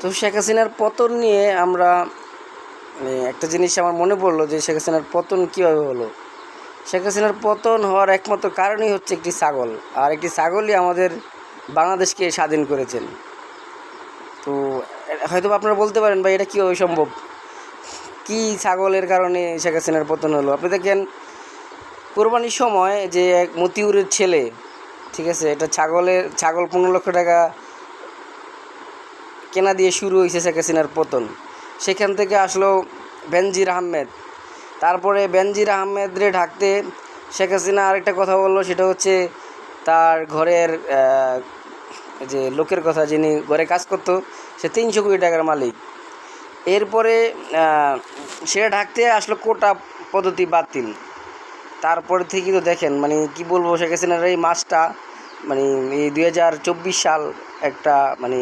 তো শেখ হাসিনার পতন নিয়ে আমরা একটা জিনিস আমার মনে পড়লো যে শেখ হাসিনার পতন কীভাবে হলো। শেখ হাসিনার পতন হওয়ার একমাত্র কারণই হচ্ছে একটি ছাগল, আর একটি ছাগলই আমাদের বাংলাদেশকে স্বাধীন করেছেন। তো হয়তো আপনারা বলতে পারেন ভাই এটা কীভাবে সম্ভব, কি ছাগলের কারণে শেখ হাসিনার পতন হলো। আপনি দেখেন কোরবানির সময় যে এক মতিউরের ছেলে, ঠিক আছে, এটা ছাগল 15 লক্ষ টাকা কেনা দিয়ে শুরু হয়েছে শেখ হাসিনার পতন। সেখান থেকে আসলো বেনজির আহমেদ। তারপরে বেনজির আহমেদরে ঢাকতে শেখ হাসিনা আরেকটা কথা বললো, সেটা হচ্ছে তার ঘরের যে লোকের কথা, যিনি ঘরে কাজ করতো, সে 300 কোটি টাকার মালিক। এরপরে সে ঢাকতে আসলো কোটা পদ্ধতি বাতিল। তারপরে থেকে তো দেখেন মানে কি বলবো, শেখ হাসিনার এই মাসটা মানে এই 2024 সাল একটা মানে